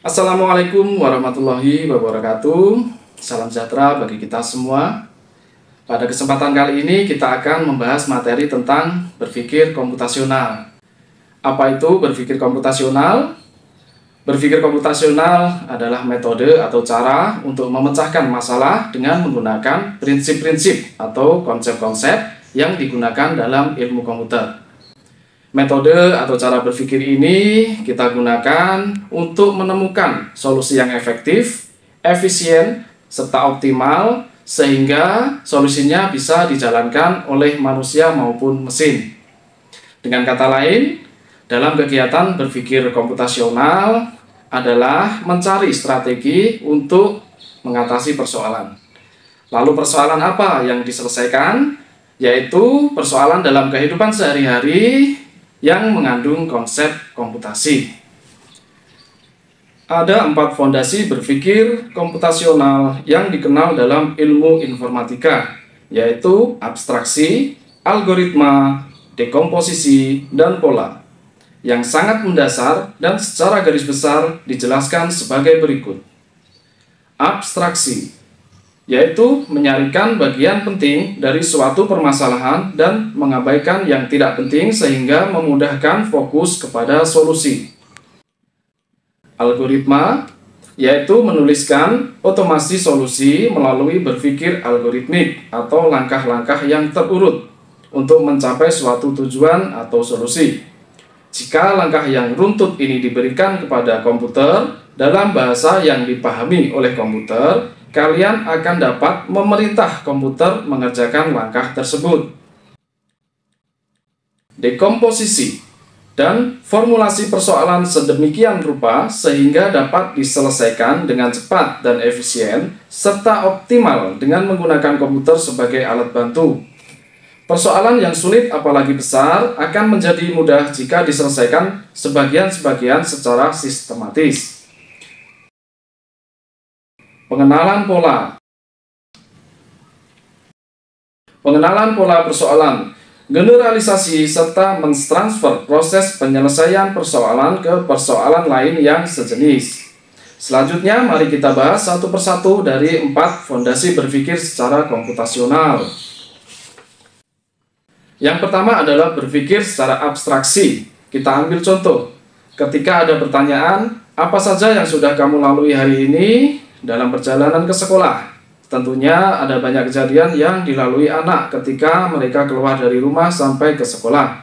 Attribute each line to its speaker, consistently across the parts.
Speaker 1: Assalamualaikum warahmatullahi wabarakatuh. Salam sejahtera bagi kita semua. Pada kesempatan kali ini kita akan membahas materi tentang berpikir komputasional. Apa itu berpikir komputasional? Berpikir komputasional adalah metode atau cara untuk memecahkan masalah dengan menggunakan prinsip-prinsip atau konsep-konsep yang digunakan dalam ilmu komputer. Metode atau cara berpikir ini kita gunakan untuk menemukan solusi yang efektif, efisien, serta optimal sehingga solusinya bisa dijalankan oleh manusia maupun mesin. Dengan kata lain, dalam kegiatan berpikir komputasional adalah mencari strategi untuk mengatasi persoalan. Lalu persoalan apa yang diselesaikan? Yaitu persoalan dalam kehidupan sehari-hari yang mengandung konsep komputasi. Ada 4 fondasi berpikir komputasional yang dikenal dalam ilmu informatika, yaitu abstraksi, algoritma, dekomposisi, dan pola, yang sangat mendasar dan secara garis besar dijelaskan sebagai berikut. Abstraksi yaitu menyarikan bagian penting dari suatu permasalahan dan mengabaikan yang tidak penting sehingga memudahkan fokus kepada solusi. Algoritma yaitu menuliskan otomasi solusi melalui berpikir algoritmik atau langkah-langkah yang terurut untuk mencapai suatu tujuan atau solusi. Jika langkah yang runtut ini diberikan kepada komputer dalam bahasa yang dipahami oleh komputer, kalian akan dapat memerintah komputer mengerjakan langkah tersebut. Dekomposisi dan formulasi persoalan sedemikian rupa sehingga dapat diselesaikan dengan cepat dan efisien serta optimal dengan menggunakan komputer sebagai alat bantu. Persoalan yang sulit apalagi besar akan menjadi mudah jika diselesaikan sebagian-sebagian secara sistematis. Pengenalan pola. Pengenalan pola persoalan, generalisasi serta mentransfer proses penyelesaian persoalan ke persoalan lain yang sejenis. Selanjutnya mari kita bahas satu persatu dari 4 fondasi berpikir secara komputasional. Yang pertama adalah berpikir secara abstraksi. Kita ambil contoh. Ketika ada pertanyaan, apa saja yang sudah kamu lalui hari ini dalam perjalanan ke sekolah? Tentunya ada banyak kejadian yang dilalui anak ketika mereka keluar dari rumah sampai ke sekolah.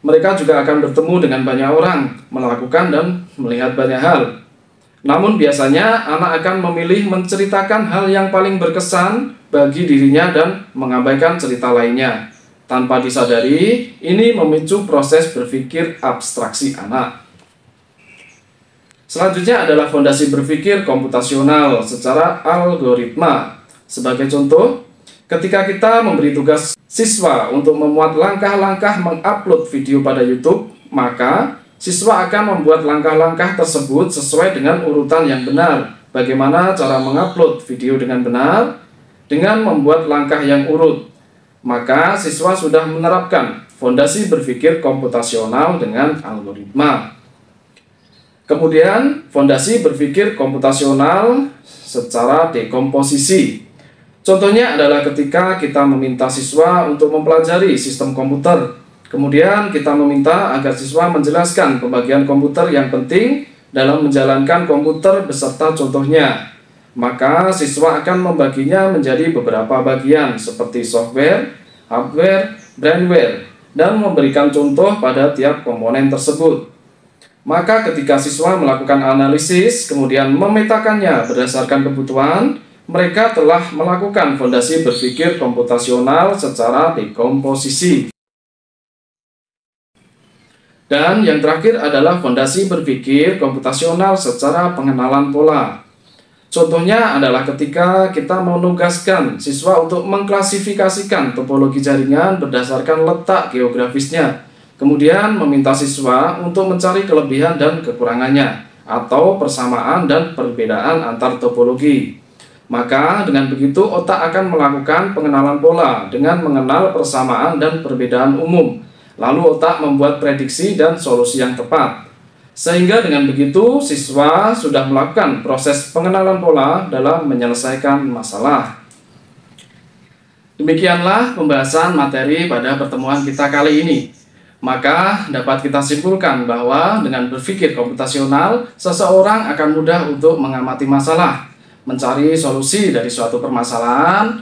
Speaker 1: Mereka juga akan bertemu dengan banyak orang, melakukan dan melihat banyak hal. Namun biasanya anak akan memilih menceritakan hal yang paling berkesan bagi dirinya dan mengabaikan cerita lainnya. Tanpa disadari, ini memicu proses berpikir abstraksi anak. Selanjutnya adalah fondasi berpikir komputasional secara algoritma. Sebagai contoh, ketika kita memberi tugas siswa untuk memuat langkah-langkah mengupload video pada YouTube, maka siswa akan membuat langkah-langkah tersebut sesuai dengan urutan yang benar. Bagaimana cara mengupload video dengan benar? Dengan membuat langkah yang urut. Maka siswa sudah menerapkan fondasi berpikir komputasional dengan algoritma. Kemudian, fondasi berpikir komputasional secara dekomposisi. Contohnya adalah ketika kita meminta siswa untuk mempelajari sistem komputer. Kemudian kita meminta agar siswa menjelaskan pembagian komputer yang penting dalam menjalankan komputer beserta contohnya. Maka siswa akan membaginya menjadi beberapa bagian seperti software, hardware, brainware, dan memberikan contoh pada tiap komponen tersebut. Maka ketika siswa melakukan analisis, kemudian memetakannya berdasarkan kebutuhan, mereka telah melakukan fondasi berpikir komputasional secara dekomposisi. Dan yang terakhir adalah fondasi berpikir komputasional secara pengenalan pola. Contohnya adalah ketika kita menugaskan siswa untuk mengklasifikasikan topologi jaringan berdasarkan letak geografisnya. Kemudian meminta siswa untuk mencari kelebihan dan kekurangannya, atau persamaan dan perbedaan antar topologi. Maka dengan begitu otak akan melakukan pengenalan pola dengan mengenal persamaan dan perbedaan umum. Lalu otak membuat prediksi dan solusi yang tepat. Sehingga dengan begitu siswa sudah melakukan proses pengenalan pola dalam menyelesaikan masalah. Demikianlah pembahasan materi pada pertemuan kita kali ini. Maka dapat kita simpulkan bahwa dengan berpikir komputasional, seseorang akan mudah untuk mengamati masalah, mencari solusi dari suatu permasalahan,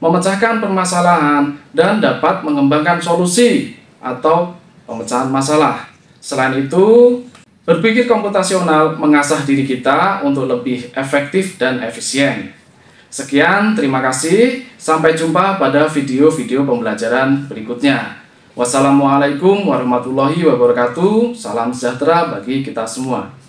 Speaker 1: memecahkan permasalahan, dan dapat mengembangkan solusi atau pemecahan masalah. Selain itu, berpikir komputasional mengasah diri kita untuk lebih efektif dan efisien. Sekian, terima kasih. Sampai jumpa pada video-video pembelajaran berikutnya. Wassalamualaikum warahmatullahi wabarakatuh. Salam sejahtera bagi kita semua.